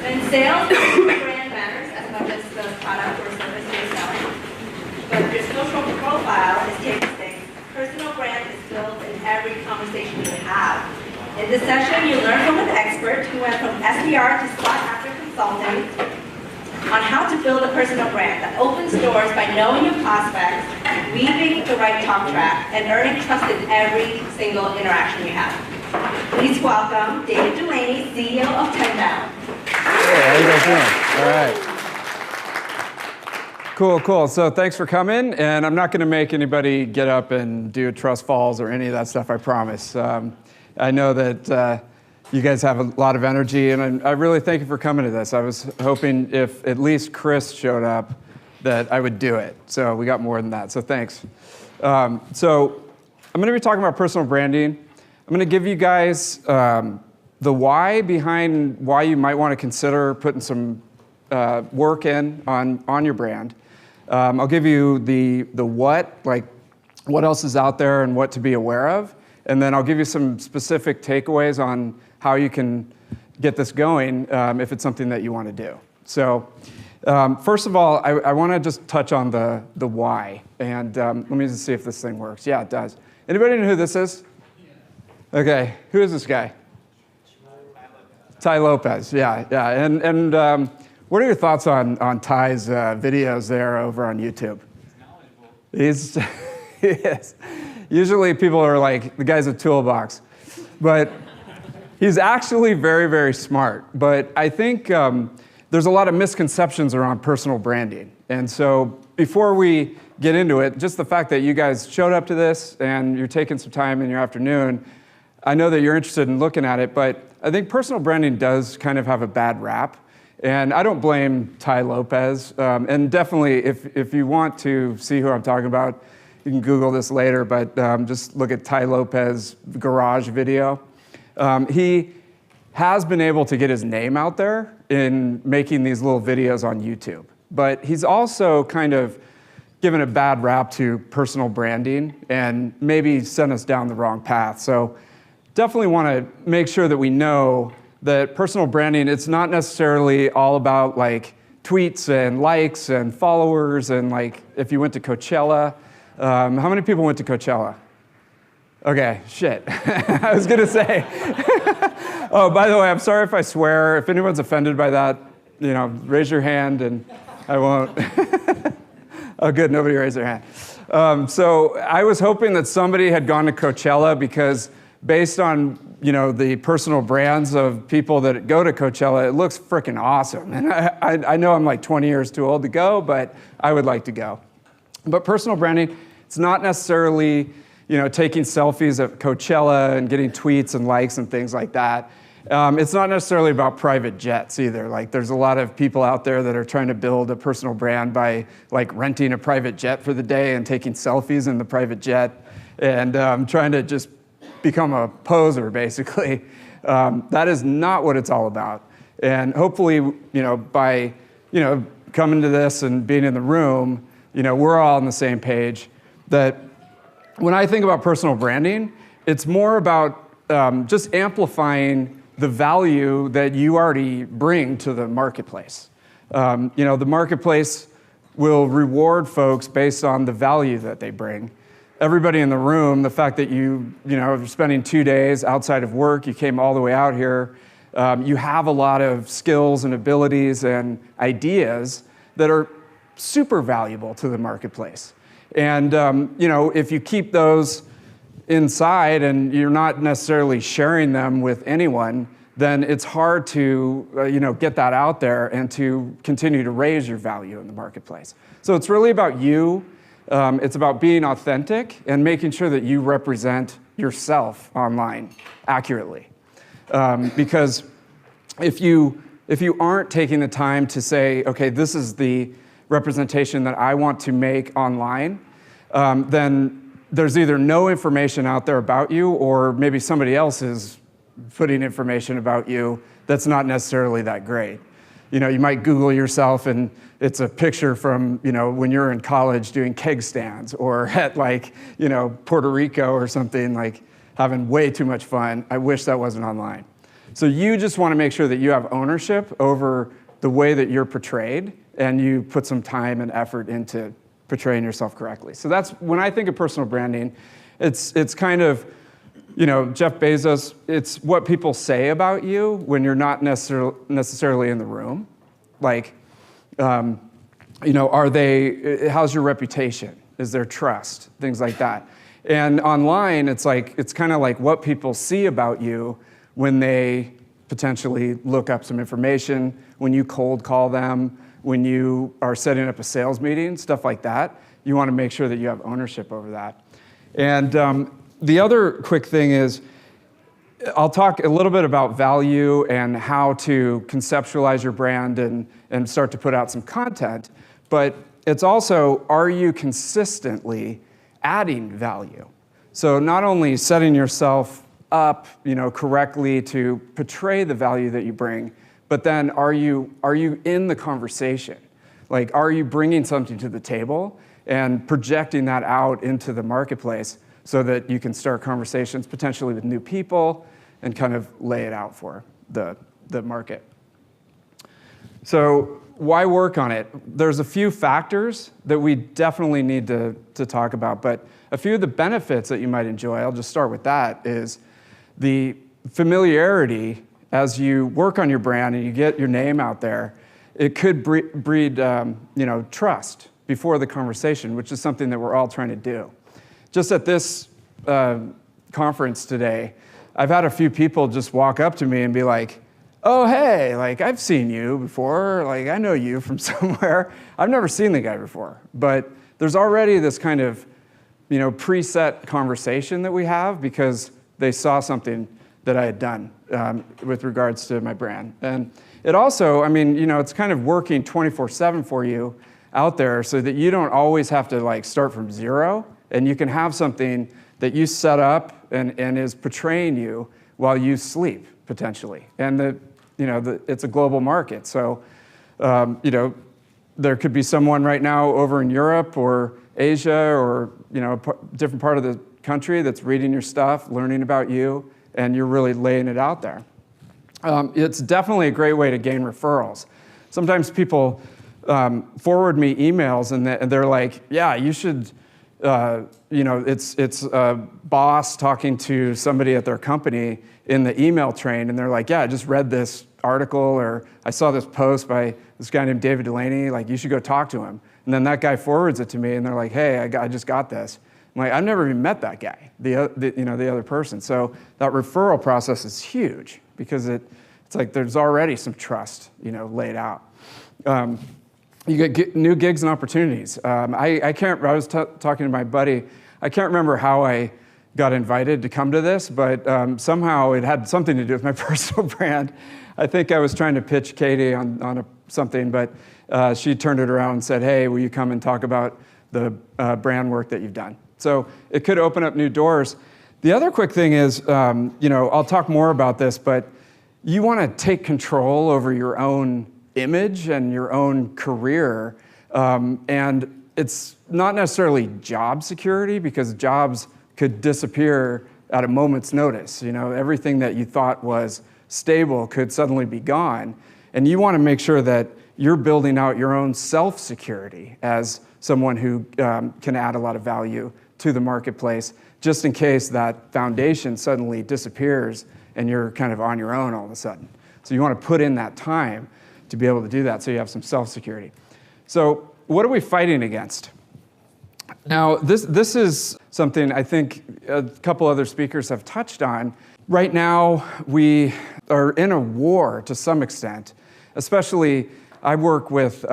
In sales, personal brand matters as much as the product or service you're selling. But your social profile is table stakes. Personal brand is built in every conversation you have. In this session, you learn from an expert who went from SDR to sought-after consulting on how to build a personal brand that opens doors by knowing your prospects, weaving the right talk track, and earning trust in every single interaction you have. Please welcome David Dulany, CEO of Tenbound. Hey, how you guys doing? All right. Cool. So thanks for coming, and I'm not going to make anybody get up and do trust falls or any of that stuff, I promise. I know that you guys have a lot of energy, and I really thank you for coming to this. I was hoping if at least Chris showed up that I would do it. So we got more than that, so thanks. So I'm going to be talking about personal branding. I'm going to give you guys the why behind why you might want to consider putting some work in on your brand. I'll give you the what, like what else is out there and what to be aware of. And then I'll give you some specific takeaways on how you can get this going if it's something that you want to do. So first of all, I want to just touch on the why. And let me just see if this thing works. Yeah, it does. Anybody know who this is? Okay, who is this guy? Ty Lopez, yeah. And what are your thoughts on Ty's videos there over on YouTube? He's knowledgeable. He is. Usually people are like, the guy's a toolbox. But he's actually very, very smart. But I think there's a lot of misconceptions around personal branding. And so before we get into it, just the fact that you guys showed up to this and you're taking some time in your afternoon, I know that you're interested in looking at it, but I think personal branding does kind of have a bad rap. And I don't blame Ty Lopez. And definitely, if you want to see who I'm talking about, you can Google this later, but just look at Ty Lopez garage video. He has been able to get his name out there in making these little videos on YouTube. But he's also kind of given a bad rap to personal branding and maybe sent us down the wrong path. So definitely want to make sure that we know that personal branding, it's not necessarily all about like tweets and likes and followers and like if you went to Coachella. How many people went to Coachella? Okay, shit. I was gonna say. Oh, by the way, I'm sorry if I swear. If anyone's offended by that, raise your hand and I won't. Oh, good, nobody raised their hand. So I was hoping that somebody had gone to Coachella because based on the personal brands of people that go to Coachella, it looks freaking awesome. And I know I'm like 20 years too old to go, but I would like to go. But personal branding, it's not necessarily, taking selfies at Coachella and getting tweets and likes and things like that. It's not necessarily about private jets either. Like there's a lot of people out there that are trying to build a personal brand by like renting a private jet for the day and taking selfies in the private jet and trying to just become a poser, basically. That is not what it's all about. And hopefully, by, coming to this and being in the room, we're all on the same page that when I think about personal branding, it's more about just amplifying the value that you already bring to the marketplace. The marketplace will reward folks based on the value that they bring. Everybody in the room, the fact that you're spending 2 days outside of work, you came all the way out here, you have a lot of skills and abilities and ideas that are super valuable to the marketplace. And if you keep those inside and you're not necessarily sharing them with anyone, then it's hard to get that out there and to continue to raise your value in the marketplace. So it's really about you. It's about being authentic and making sure that you represent yourself online accurately. Because if you aren't taking the time to say, okay, this is the representation that I want to make online, then there's either no information out there about you or maybe somebody else is putting information about you that's not necessarily that great. You might Google yourself and it's a picture from, when you're in college doing keg stands or at Puerto Rico or something, like having way too much fun. I wish that wasn't online. So you just want to make sure that you have ownership over the way that you're portrayed, and you put some time and effort into portraying yourself correctly. So that's, when I think of personal branding, it's kind of, Jeff Bezos, it's what people say about you when you're not necessarily in the room. Like, how's your reputation? Is there trust? Things like that. And online, it's kind of like what people see about you when they potentially look up some information, when you cold call them, when you are setting up a sales meeting, stuff like that. You want to make sure that you have ownership over that. And the other quick thing is, I'll talk a little bit about value and how to conceptualize your brand and start to put out some content, but it's also, are you consistently adding value? So not only setting yourself up, correctly to portray the value that you bring, but then are you in the conversation? Like, are you bringing something to the table and projecting that out into the marketplace so that you can start conversations potentially with new people and kind of lay it out for the market? So why work on it? There's a few factors that we definitely need to talk about, but a few of the benefits that you might enjoy, I'll just start with that, is the familiarity. As you work on your brand and you get your name out there, it could breed trust before the conversation, which is something that we're all trying to do. Just at this conference today, I've had a few people just walk up to me and be like, oh, hey, like, I've seen you before, like, I know you from somewhere. I've never seen the guy before, but there's already this kind of, preset conversation that we have because they saw something that I had done with regards to my brand. And it also, it's kind of working 24/7 for you out there so that you don't always have to start from zero, and you can have something that you set up and is portraying you while you sleep, potentially. And it's a global market. So, there could be someone right now over in Europe or Asia or, a different part of the country that's reading your stuff, learning about you, and you're really laying it out there. It's definitely a great way to gain referrals. Sometimes people forward me emails and they're like, yeah, you should, it's a boss talking to somebody at their company in the email train, and they're like, yeah, I just read this article, or I saw this post by this guy named David Dulany, like, you should go talk to him. And then that guy forwards it to me, and they're like, hey, I just got this. I'm like, I've never even met that guy, the other person. So that referral process is huge because it's like there's already some trust, laid out. You get new gigs and opportunities. I was talking to my buddy. I can't remember how I got invited to come to this, but somehow it had something to do with my personal brand. I think I was trying to pitch Katie on something, but she turned it around and said, hey, will you come and talk about the brand work that you've done? So it could open up new doors. The other quick thing is, I'll talk more about this, but you want to take control over your own image and your own career. And it's not necessarily job security, because jobs could disappear at a moment's notice. Everything that you thought was stable could suddenly be gone. And you want to make sure that you're building out your own self-security as someone who can add a lot of value to the marketplace, just in case that foundation suddenly disappears and you're kind of on your own all of a sudden. So you want to put in that time to be able to do that so you have some self-security. So what are we fighting against? Now, this is something I think a couple other speakers have touched on. Right now, we are in a war to some extent. Especially, I work with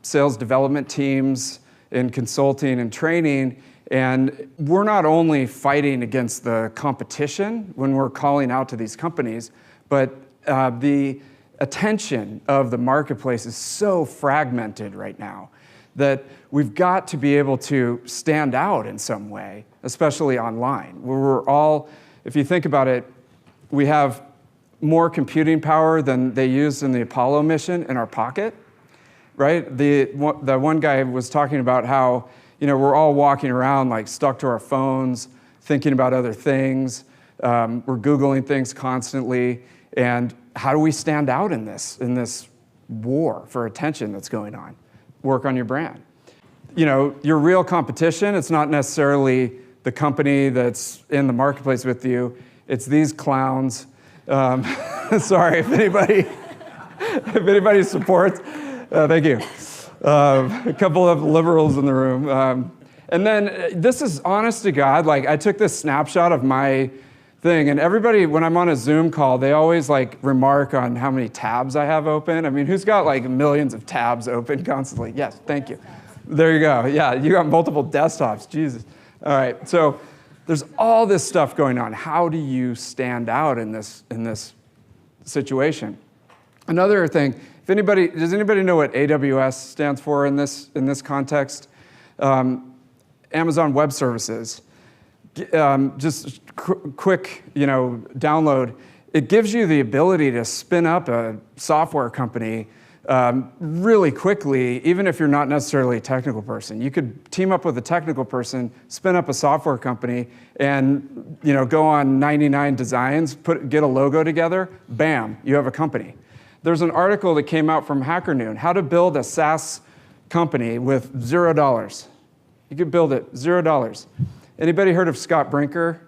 sales development teams in consulting and training, and we're not only fighting against the competition when we're calling out to these companies, but the attention of the marketplace is so fragmented right now that we've got to be able to stand out in some way, especially online, where we're all, if you think about it, we have more computing power than they used in the Apollo mission in our pocket, right? The one guy was talking about how, we're all walking around like stuck to our phones, thinking about other things. We're Googling things constantly. And how do we stand out in this war for attention that's going on? Work on your brand. Your real competition, it's not necessarily the company that's in the marketplace with you. It's these clowns. Sorry, if anybody supports, thank you. A couple of liberals in the room. And then this is honest to God, like I took this snapshot of my thing, and everybody, when I'm on a Zoom call, they always like remark on how many tabs I have open. I mean, who's got like millions of tabs open constantly? Yes, thank you. There you go. Yeah, you got multiple desktops, Jesus. All right, so there's all this stuff going on. How do you stand out in this situation? Another thing, does anybody know what AWS stands for in this context? Amazon Web Services. Just quick, download. It gives you the ability to spin up a software company really quickly, even if you're not necessarily a technical person. You could team up with a technical person, spin up a software company, and go on 99 designs, get a logo together, bam, you have a company. There's an article that came out from Hacker Noon, how to build a SaaS company with $0. You could build it, $0. Anybody heard of Scott Brinker?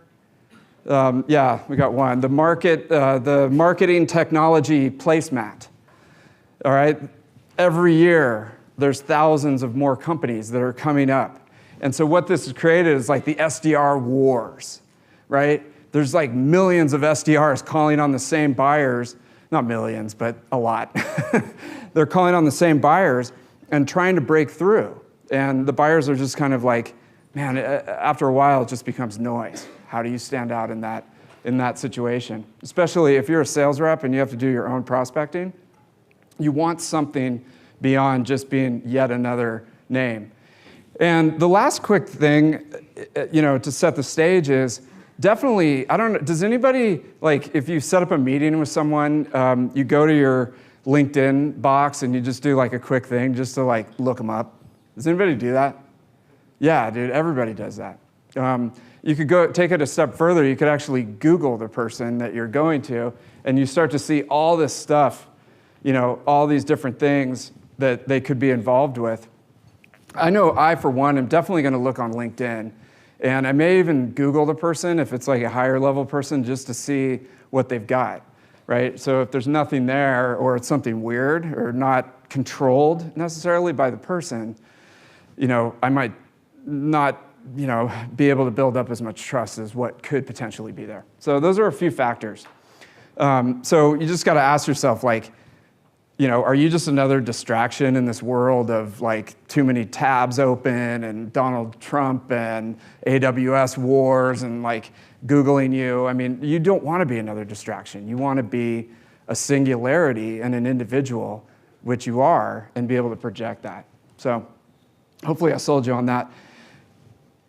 Yeah, we got one. The marketing technology placemat. All right, every year there's thousands of more companies that are coming up. And so what this has created is like the SDR wars, right? There's like millions of SDRs calling on the same buyers, not millions, but a lot. They're calling on the same buyers and trying to break through. And the buyers are just kind of like, man, after a while it just becomes noise. How do you stand out in that situation? Especially if you're a sales rep and you have to do your own prospecting. You want something beyond just being yet another name. And the last quick thing, to set the stage is definitely, I don't know, does anybody, like if you set up a meeting with someone, you go to your LinkedIn box and you just do like a quick thing just to like look them up? Does anybody do that? Yeah, dude, everybody does that. You could take it a step further. You could actually Google the person that you're going to, and you start to see all this stuff, all these different things that they could be involved with. I know I, for one, am definitely going to look on LinkedIn, and I may even Google the person if it's like a higher level person just to see what they've got, right? So if there's nothing there or it's something weird or not controlled necessarily by the person, I might not, be able to build up as much trust as what could potentially be there. So those are a few factors. So you just got to ask yourself, like, are you just another distraction in this world of like too many tabs open and Donald Trump and AWS wars and like Googling you? I mean, you don't want to be another distraction. You want to be a singularity and an individual, which you are, and be able to project that. So hopefully I sold you on that.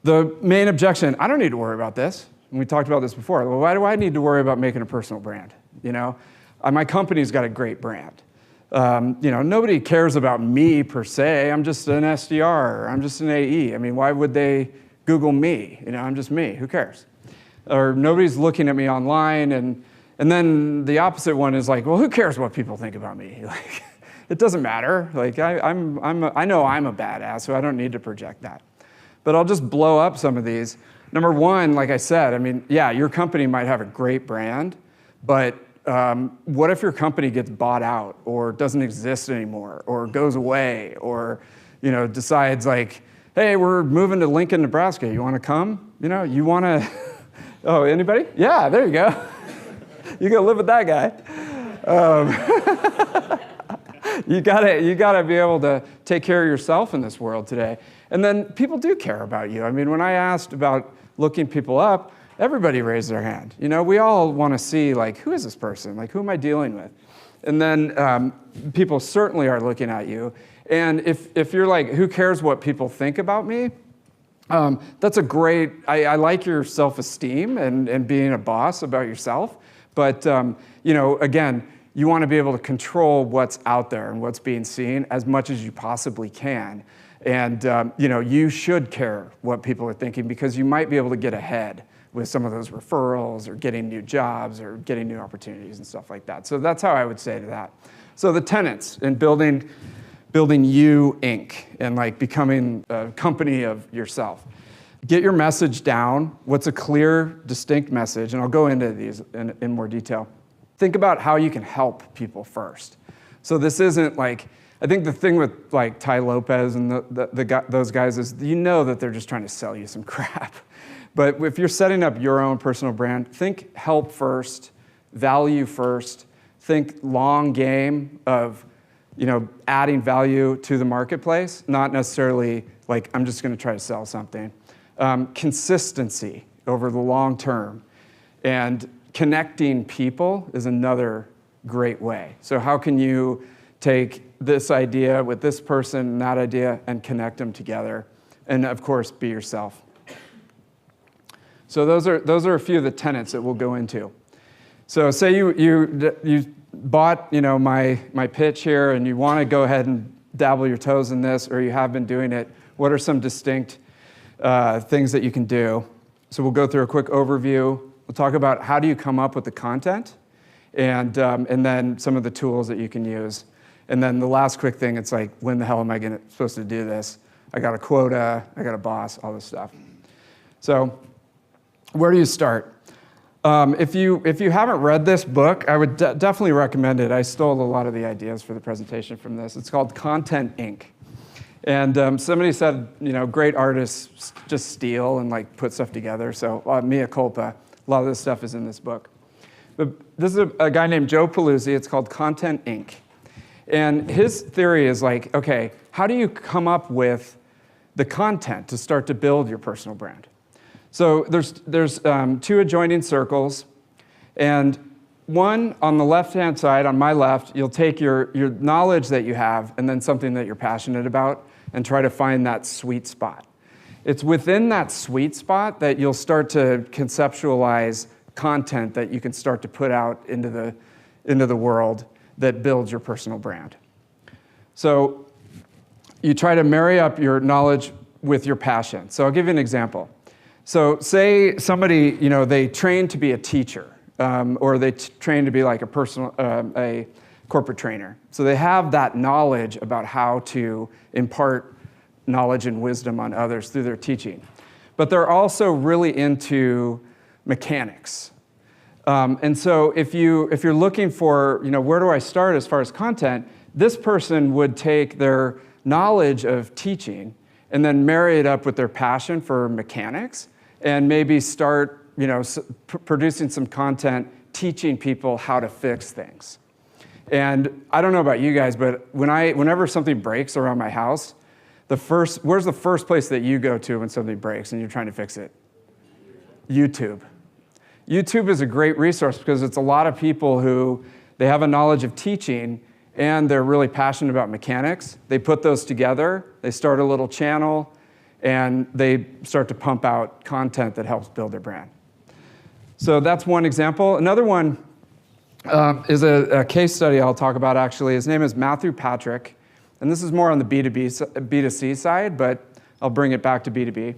The main objection, I don't need to worry about this. And we talked about this before. Well, why do I need to worry about making a personal brand? My company's got a great brand. Nobody cares about me per se. I'm just an SDR. I'm just an AE. I mean, why would they Google me? I'm just me. Who cares? Or nobody's looking at me online. And then the opposite one is like, well, who cares what people think about me? Like, it doesn't matter. Like, I know I'm a badass, so I don't need to project that. But I'll just blow up some of these. Number one, like I said, I mean, yeah, your company might have a great brand, but what if your company gets bought out or doesn't exist anymore or goes away or, decides like, hey, we're moving to Lincoln, Nebraska. You want to come? You want to, oh, anybody? Yeah, there you go. You go live with that guy. You gotta be able to take care of yourself in this world today. And then people do care about you. I mean, when I asked about looking people up, everybody raised their hand. We all want to see, like, who is this person? Like, who am I dealing with? And then people certainly are looking at you. And if you're like, who cares what people think about me? That's a great, I like your self-esteem and being a boss about yourself. But, again, you want to be able to control what's out there and what's being seen as much as you possibly can. And, you should care what people are thinking because you might be able to get ahead with some of those referrals or getting new jobs or getting new opportunities and stuff like that. So that's how I would say to that. So the tenets in building you Inc. and like becoming a company of yourself. Get your message down. What's a clear, distinct message? And I'll go into these in more detail. Think about how you can help people first. So this isn't like, I think the thing with like Ty Lopez and those guys is you know that they're just trying to sell you some crap. But if you're setting up your own personal brand, think help first, value first, think long game of adding value to the marketplace, not necessarily like I'm just going to try to sell something. Consistency over the long term, and connecting people is another great way. So how can you take this idea with this person and that idea and connect them together? And of course, be yourself. So those are a few of the tenets that we'll go into. So say you bought my pitch here and you want to go ahead and dabble your toes in this, or you have been doing it. What are some distinct things that you can do? So we'll go through a quick overview. We'll talk about how do you come up with the content, and then some of the tools that you can use. And then the last quick thing, it's like, when the hell am I supposed to do this? I got a quota, I got a boss, all this stuff. So where do you start? If you haven't read this book, I would definitely recommend it. I stole a lot of the ideas for the presentation from this. It's called Content Inc. And somebody said, great artists just steal and like put stuff together. So mea culpa. A lot of this stuff is in this book. But this is a guy named Joe Paluzzi. It's called Content Inc. And his theory is like, okay, how do you come up with the content to start to build your personal brand? So there's two adjoining circles, and one on the left-hand side, on my left, you'll take your knowledge that you have and then something that you're passionate about and try to find that sweet spot. It's within that sweet spot that you'll start to conceptualize content that you can start to put out into the world that builds your personal brand. So you try to marry up your knowledge with your passion. So I'll give you an example. So say somebody, they train to be a teacher, or they train to be like a corporate trainer. So they have that knowledge about how to impart knowledge and wisdom on others through their teaching. But they're also really into mechanics. And so if you're looking for, where do I start as far as content, this person would take their knowledge of teaching and then marry it up with their passion for mechanics, and maybe start, producing some content teaching people how to fix things. And I don't know about you guys, but whenever something breaks around my house, where's the first place that you go to when something breaks and you're trying to fix it? YouTube. YouTube is a great resource because it's a lot of people who they have a knowledge of teaching and they're really passionate about mechanics. They put those together, they start a little channel, and they start to pump out content that helps build their brand. So that's one example. Another one is a case study I'll talk about, actually. His name is Matthew Patrick, and this is more on the B2C side, but I'll bring it back to B2B.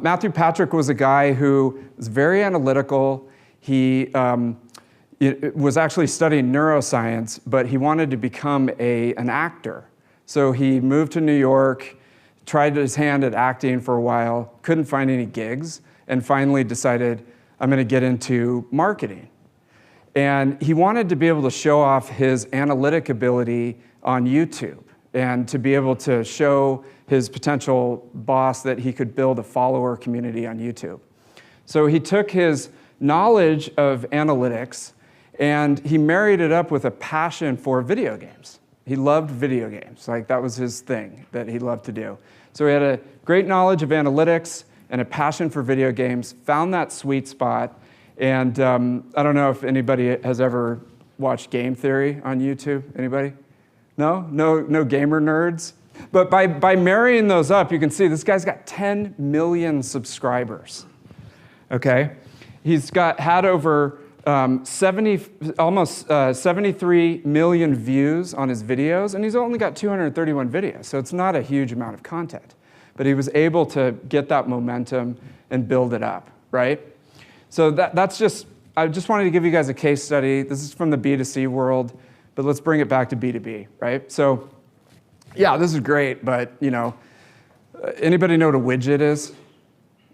Matthew Patrick was a guy who was very analytical. He was actually studying neuroscience, but he wanted to become an actor. So he moved to New York, tried his hand at acting for a while, couldn't find any gigs, and finally decided, I'm going to get into marketing. And he wanted to be able to show off his analytic ability on YouTube and to be able to show his potential boss that he could build a follower community on YouTube. So he took his knowledge of analytics and he married it up with a passion for video games. He loved video games. Like, that was his thing that he loved to do. So he had a great knowledge of analytics and a passion for video games, found that sweet spot. And I don't know if anybody has ever watched Game Theory on YouTube. Anybody? No gamer nerds? But by marrying those up, you can see this guy's got 10 million subscribers. Okay? He's had over almost 73 million views on his videos, and he's only got 231 videos, so it's not a huge amount of content. But he was able to get that momentum and build it up, right? So I just wanted to give you guys a case study. This is from the B2C world, but let's bring it back to B2B, right? So yeah, this is great, but anybody know what a widget is?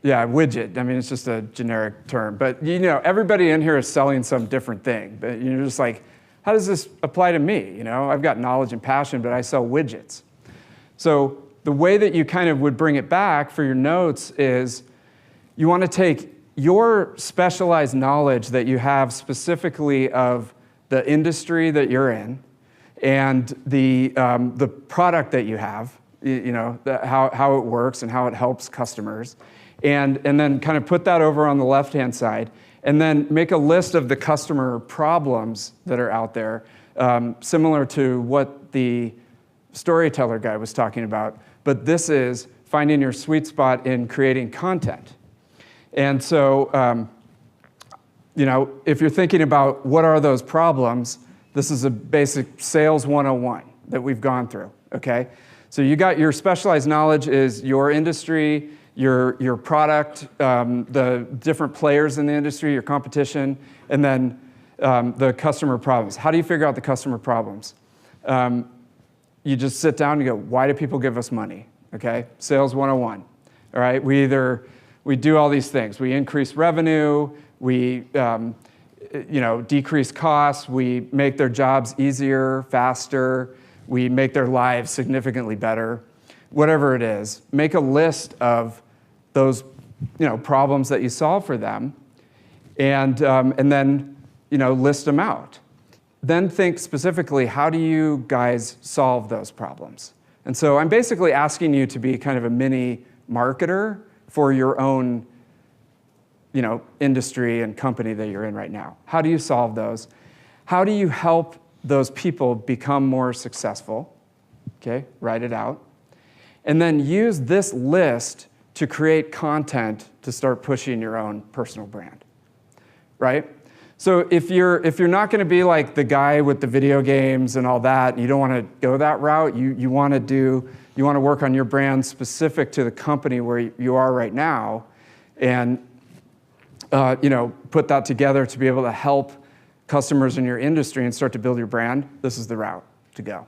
Yeah, widget. I mean, it's just a generic term, but everybody in here is selling some different thing. But you're just like, how does this apply to me? I've got knowledge and passion, but I sell widgets. So the way that you kind of would bring it back for your notes is you want to take your specialized knowledge that you have specifically of the industry that you're in and the product that you have, how it works and how it helps customers, and then kind of put that over on the left-hand side, and then make a list of the customer problems that are out there, similar to what the storyteller guy was talking about. But this is finding your sweet spot in creating content. And so, if you're thinking about what are those problems, this is a basic sales 101 that we've gone through, okay? So you got your specialized knowledge is your industry, your product, the different players in the industry, your competition, and then the customer problems. How do you figure out the customer problems? You just sit down and go, why do people give us money? Okay, sales 101. All right, we do all these things. We increase revenue, we decrease costs, we make their jobs easier, faster, we make their lives significantly better. Whatever it is, make a list of those problems that you solve for them, and then list them out. Then think specifically, how do you guys solve those problems? And so I'm basically asking you to be kind of a mini marketer for your own industry and company that you're in right now. How do you solve those? How do you help those people become more successful? Okay, write it out. And then use this list to create content to start pushing your own personal brand, right? So if you're not going to be like the guy with the video games and all that, and you don't want to go that route, you want to work on your brand specific to the company where you are right now, and put that together to be able to help customers in your industry and start to build your brand. This is the route to go.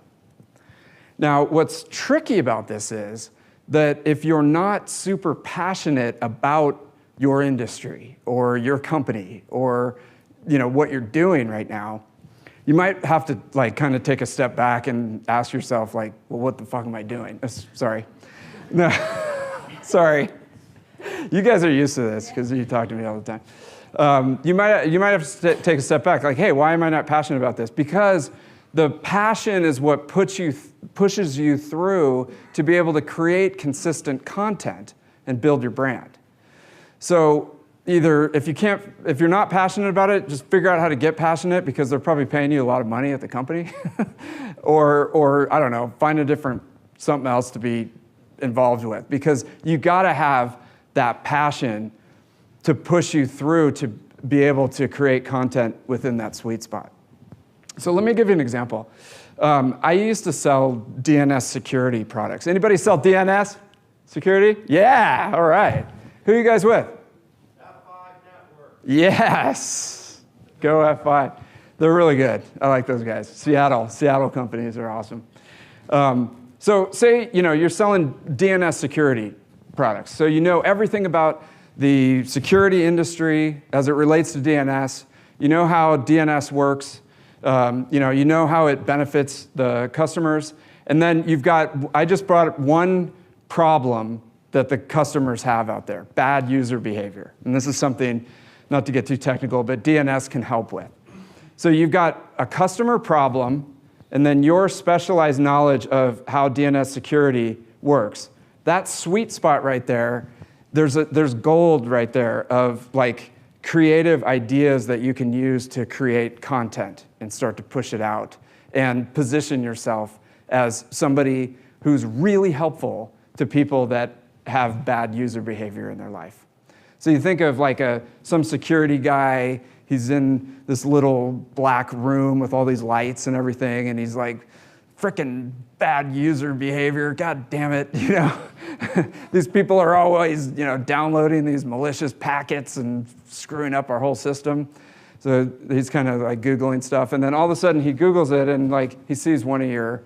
Now, what's tricky about this is that if you're not super passionate about your industry or your company or what you're doing right now, you might have to kind of take a step back and ask yourself well, what the fuck am I doing? Sorry. No, sorry. You guys are used to this because you talk to me all the time. You might have to take a step back, hey, why am I not passionate about this? Because the passion is what pushes you through to be able to create consistent content and build your brand. So either if you're not passionate about it, just figure out how to get passionate, because they're probably paying you a lot of money at the company, or I don't know, find something else to be involved with, because you got to have that passion to push you through to be able to create content within that sweet spot. So let me give you an example. I used to sell DNS security products. Anybody sell DNS security? Yeah, all right. Who are you guys with? F5 Network. Yes, go F5. They're really good. I like those guys. Seattle companies are awesome. So say you're selling DNS security products. So you know everything about the security industry as it relates to DNS. You know how DNS works. You know how it benefits the customers. And then I just brought up one problem that the customers have out there, bad user behavior. And this is something, not to get too technical, but DNS can help with. So you've got a customer problem, and then your specialized knowledge of how DNS security works. That sweet spot right there, there's gold right there of creative ideas that you can use to create content and start to push it out and position yourself as somebody who's really helpful to people that have bad user behavior in their life. So you think of some security guy, he's in this little black room with all these lights and everything, and he's frickin' bad user behavior. God damn it, These people are always, downloading these malicious packets and screwing up our whole system. So he's kind of like Googling stuff. And then all of a sudden he Googles it and like he sees one of your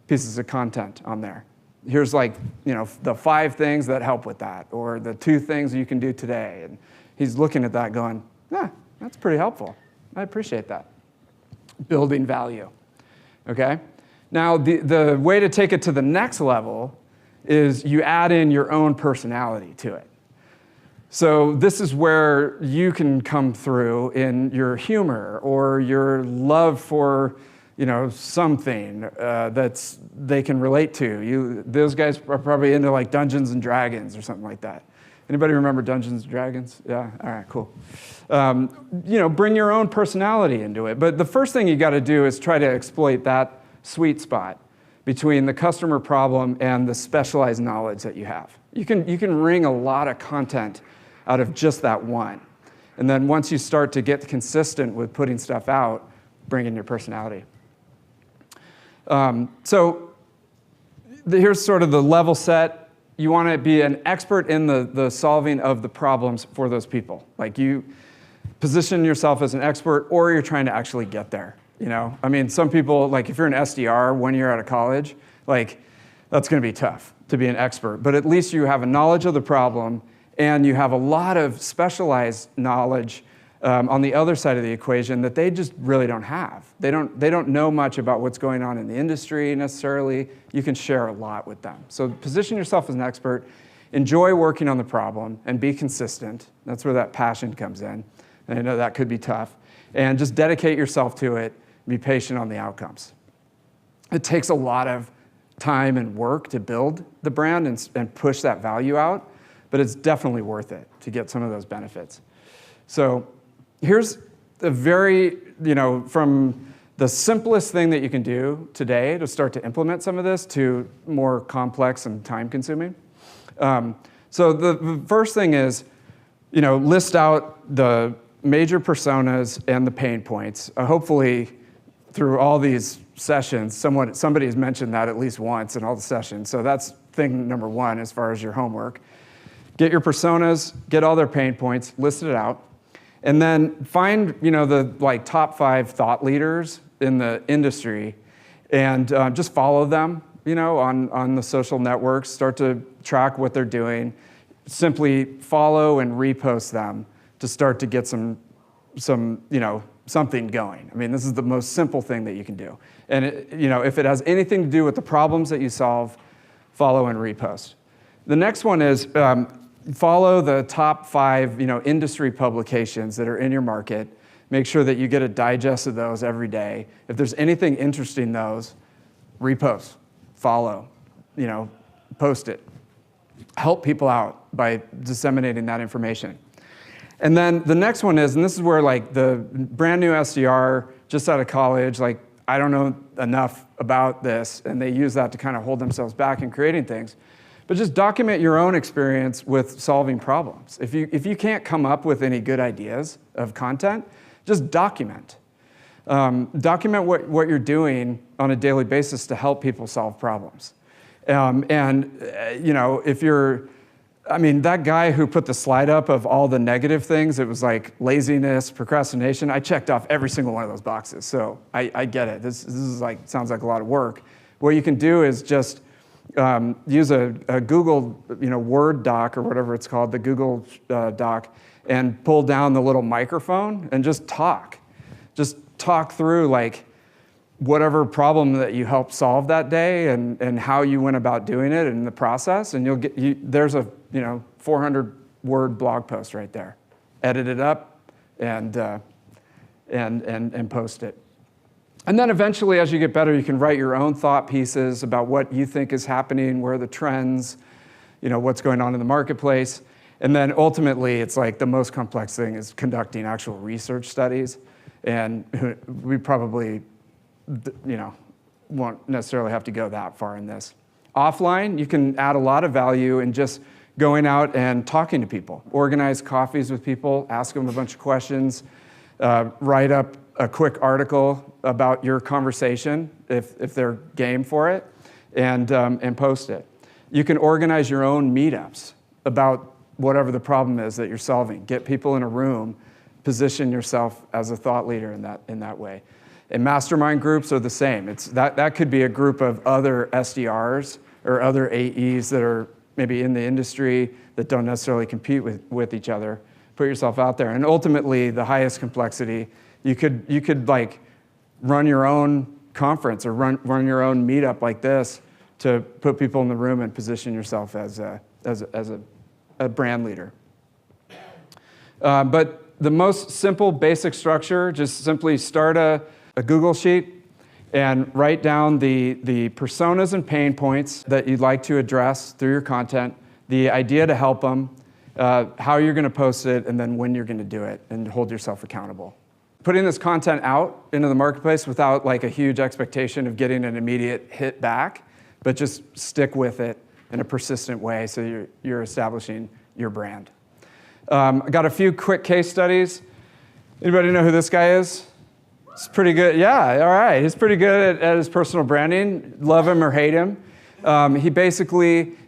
pieces of content on there. Here's like, the 5 things that help with that, or the 2 things you can do today. And he's looking at that going, that's pretty helpful. I appreciate that. Building value, okay? Now, the way to take it to the next level is you add in your own personality to it. So this is where you can come through in your humor or your love for, something that's they can relate to. Those guys are probably into like Dungeons and Dragons or something like that. Anybody remember Dungeons and Dragons? Yeah, all right, cool. Bring your own personality into it. But the first thing you got to do is try to exploit that sweet spot between the customer problem and the specialized knowledge that you have. You can wring a lot of content out of just that one. And then once you start to get consistent with putting stuff out, bring in your personality. Here's sort of the level set. You want to be an expert in the solving of the problems for those people. Like you position yourself as an expert, or you're trying to actually get there. Some people, like if you're an SDR 1 year out of college, like that's going to be tough to be an expert. But at least you have a knowledge of the problem, and you have a lot of specialized knowledge on the other side of the equation that they just really don't have. They don't know much about what's going on in the industry necessarily. You can share a lot with them. So position yourself as an expert, enjoy working on the problem, and be consistent. That's where that passion comes in. And I know that could be tough. And just dedicate yourself to it. Be patient on the outcomes. It takes a lot of time and work to build the brand and push that value out, but it's definitely worth it to get some of those benefits. So here's a very, from the simplest thing that you can do today to start to implement some of this to more complex and time-consuming. So the first thing is, list out the major personas and the pain points. Hopefully, through all these sessions, somebody has mentioned that at least once in all the sessions. So that's thing number 1 as far as your homework. Get your personas, get all their pain points, list it out, and then find the top 5 thought leaders in the industry, and just follow them. On the social networks. Start to track what they're doing. Simply follow and repost them to start to get some something going. This is the most simple thing that you can do. And if it has anything to do with the problems that you solve, follow and repost. The next one is follow the top 5 industry publications that are in your market. Make sure that you get a digest of those every day. If there's anything interesting in those, repost, follow, post it. Help people out by disseminating that information. And then the next one is, and this is where like the brand new SDR just out of college, like I don't know enough about this, and they use that to kind of hold themselves back in creating things. But just document your own experience with solving problems. If you can't come up with any good ideas of content, just document. Document what you're doing on a daily basis to help people solve problems. If you're, that guy who put the slide up of all the negative things, it was like laziness, procrastination. I checked off every single one of those boxes. So I get it. This is sounds like a lot of work. What you can do is just use a Google Word doc or whatever it's called, the Google doc, and pull down the little microphone and just talk. Just talk through whatever problem that you helped solve that day and how you went about doing it and the process, and there's a 400-word blog post right there. Edit it up and post it. And then eventually, as you get better, you can write your own thought pieces about what you think is happening, where are the trends, what's going on in the marketplace. And then ultimately, it's like the most complex thing is conducting actual research studies. And we probably, won't necessarily have to go that far in this. Offline, you can add a lot of value in just going out and talking to people. Organize coffees with people, ask them a bunch of questions, write up a quick article about your conversation if they're game for it, and post it. You can organize your own meetups about whatever the problem is that you're solving. Get people in a room, position yourself as a thought leader in that way. And mastermind groups are the same. That could be a group of other SDRs or other AEs that are maybe in the industry that don't necessarily compete with each other. Put yourself out there. And ultimately, the highest complexity, you could like run your own conference or run your own meetup like this to put people in the room and position yourself as a brand leader. But the most simple, basic structure, just simply start a Google Sheet and write down the personas and pain points that you'd like to address through your content, the idea to help them, how you're going to post it, and then when you're going to do it, and hold yourself accountable. Putting this content out into the marketplace without like a huge expectation of getting an immediate hit back, but just stick with it in a persistent way so you're establishing your brand. I got a few quick case studies. Anybody know who this guy is? He's pretty good. Yeah, all right. He's pretty good at his personal branding. Love him or hate him.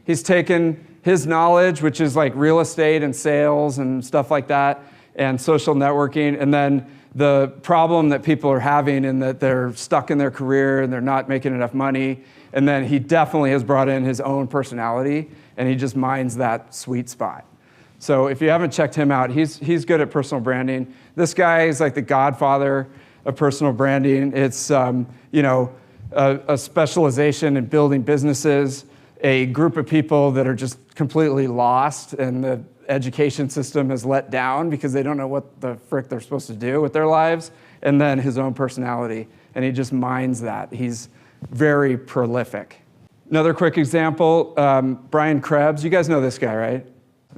He's taken his knowledge, which is like real estate and sales and stuff like that, and social networking, and then the problem that people are having in that they're stuck in their career and they're not making enough money. And then he definitely has brought in his own personality, and he just mines that sweet spot. So if you haven't checked him out, he's good at personal branding. This guy is like the godfather of personal branding. It's a specialization in building businesses, a group of people that are just completely lost, and the education system has let down because they don't know what the frick they're supposed to do with their lives, and then his own personality, and he just mines that. He's very prolific. Another quick example, Brian Krebs. You guys know this guy, right?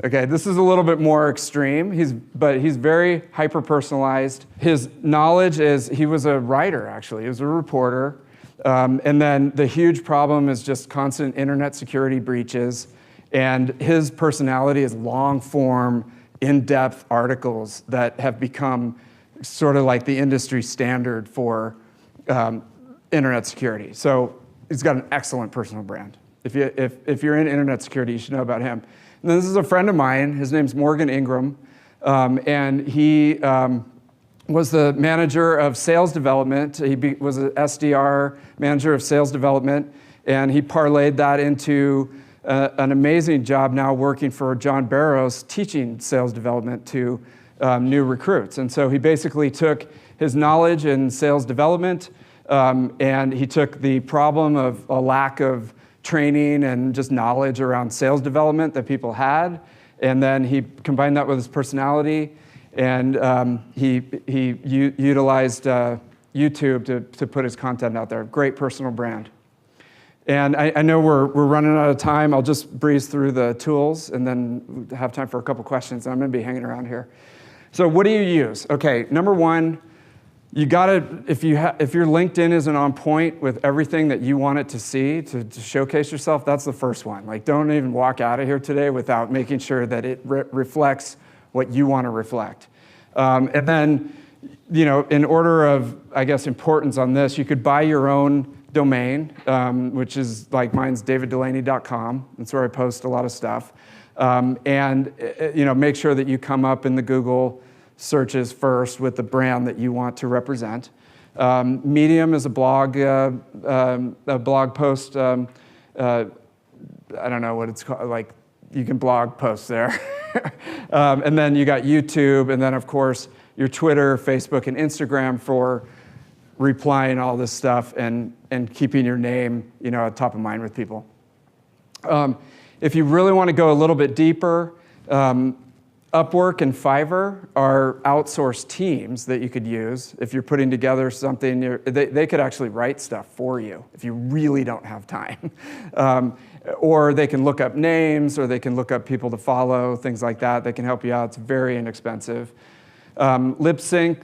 Okay, this is a little bit more extreme, but he's very hyper-personalized. His knowledge is, he was a writer, actually. He was a reporter. And then the huge problem is just constant internet security breaches. And his personality is long-form, in-depth articles that have become sort of like the industry standard for internet security. So he's got an excellent personal brand. If you're in internet security, you should know about him. And this is a friend of mine. His name's Morgan Ingram. And he was the manager of sales development. He was an SDR, manager of sales development. And he parlayed that into an amazing job now working for John Barrows, teaching sales development to new recruits. And so he basically took his knowledge in sales development, and he took the problem of a lack of training and just knowledge around sales development that people had, and then he combined that with his personality, and he utilized YouTube to put his content out there. Great personal brand. And I know we're running out of time. I'll just breeze through the tools and then have time for a couple questions. I'm going to be hanging around here. So what do you use? Okay, number one, you gotta, if your LinkedIn isn't on point with everything that you want it to see to showcase yourself, that's the first one. Like, don't even walk out of here today without making sure that it reflects what you want to reflect. And then, in order of, I guess, importance on this, you could buy your own domain, which is like mine's daviddulany.com. That's where I post a lot of stuff. And make sure that you come up in the Google searches first with the brand that you want to represent. Medium is a blog post. I don't know what it's called. Like, you can blog posts there. And then you got YouTube, and then of course your Twitter, Facebook, and Instagram for replying all this stuff and keeping your name, at top of mind with people. If you really want to go a little bit deeper, Upwork and Fiverr are outsourced teams that you could use. If you're putting together something, they could actually write stuff for you if you really don't have time. Or they can look up names, or they can look up people to follow, things like that. They can help you out. It's very inexpensive. LipSync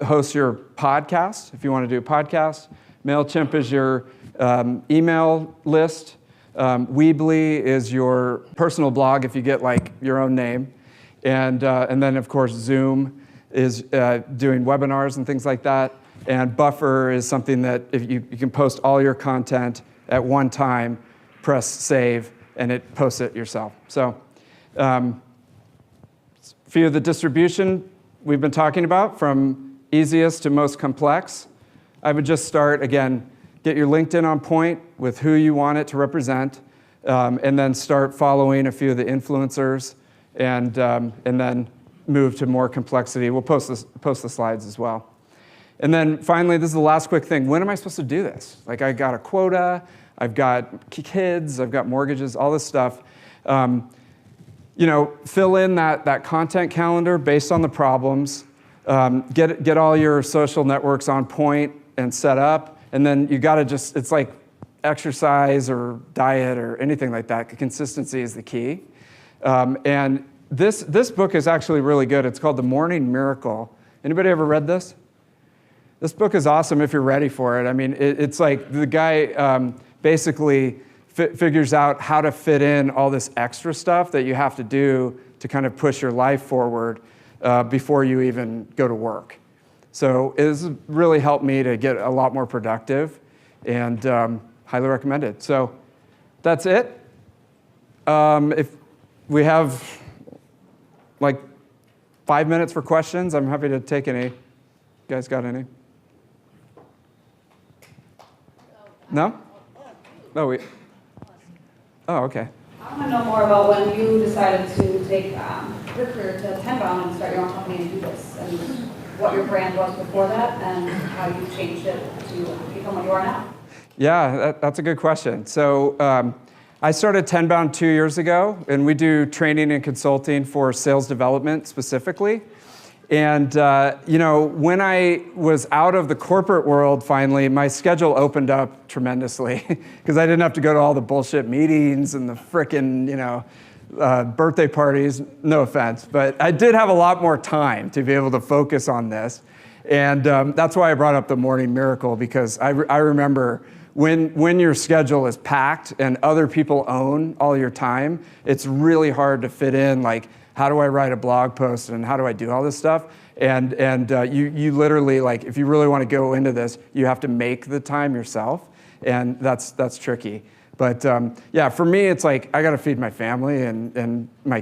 hosts your podcast, if you want to do a podcast. MailChimp is your email list. Weebly is your personal blog if you get like your own name. And then of course Zoom is doing webinars and things like that. And buffer is something that if you can post all your content at one time, press save, and it posts it yourself. So a few of the distribution we've been talking about, from easiest to most complex. I would just start, again, get your LinkedIn on point with who you want it to represent, and then start following a few of the influencers, and then move to more complexity. We'll post the slides as well. And then finally, this is the last quick thing. When am I supposed to do this? Like, I got a quota, I've got kids, I've got mortgages, all this stuff. Fill in that content calendar based on the problems. Get all your social networks on point and set up. And then you got to it's like exercise or diet or anything like that. Consistency is the key. And this book is actually really good. It's called The Morning Miracle. Anybody ever read this? This book is awesome if you're ready for it. I mean, it's like the guy basically figures out how to fit in all this extra stuff that you have to do to kind of push your life forward before you even go to work. So it has really helped me to get a lot more productive, and highly recommended. So that's it. If we have like 5 minutes for questions, I'm happy to take any. You guys got any? No? Oh, okay. I want to know more about when you decided to take your career to Tenbound and start your own company and do this, and what your brand was before that, and how you changed it to become what you are now. Yeah, that's a good question. So I started Tenbound 2 years ago, and we do training and consulting for sales development specifically. And when I was out of the corporate world, finally, my schedule opened up tremendously because I didn't have to go to all the bullshit meetings and the frickin', birthday parties. No offense, but I did have a lot more time to be able to focus on this. And that's why I brought up The Morning Miracle, because I remember when your schedule is packed and other people own all your time, it's really hard to fit in, like, how do I write a blog post and how do I do all this stuff? And you literally, like, if you really want to go into this, you have to make the time yourself, and that's tricky. But for me, it's like I got to feed my family and my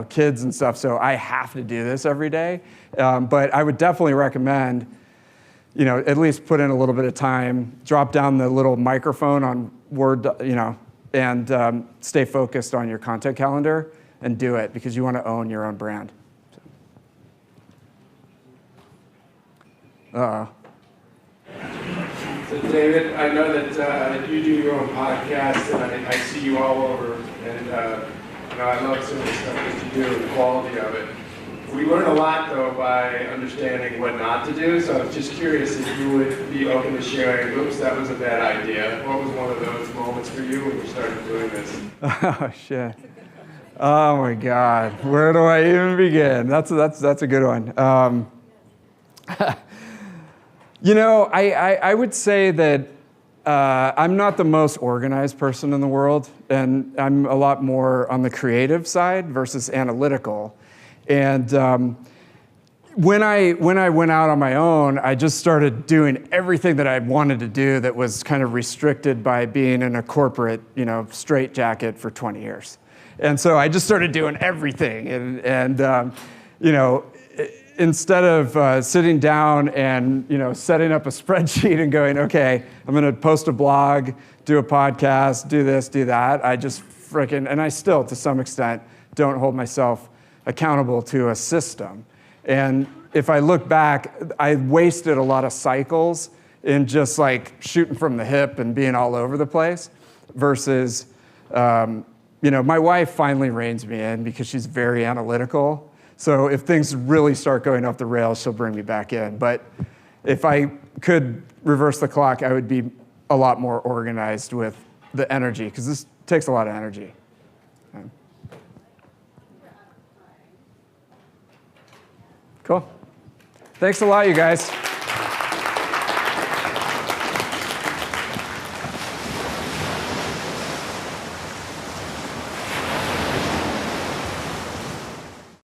kids and stuff, so I have to do this every day. But I would definitely recommend, at least put in a little bit of time, drop down the little microphone on Word, and stay focused on your content calendar and do it, because you want to own your own brand. So David, I know that you do your own podcast, and I see you all over, and I love some of the stuff that you do and the quality of it. We learn a lot, though, by understanding what not to do, so I was just curious if you would be open to sharing, oops, that was a bad idea. What was one of those moments for you when you started doing this? Oh, shit. Oh, my God. Where do I even begin? That's a good one. I would say that I'm not the most organized person in the world, and I'm a lot more on the creative side versus analytical. And when I went out on my own, I just started doing everything that I wanted to do that was kind of restricted by being in a corporate, straitjacket for 20 years. And so I just started doing everything, and instead of sitting down and setting up a spreadsheet and going, okay, I'm going to post a blog, do a podcast, do this, do that, I just and I still, to some extent, don't hold myself accountable to a system. And if I look back, I wasted a lot of cycles in just like shooting from the hip and being all over the place versus, my wife finally reins me in because she's very analytical. So if things really start going off the rails, she'll bring me back in. But if I could reverse the clock, I would be a lot more organized with the energy, because this takes a lot of energy. Cool. Thanks a lot, you guys.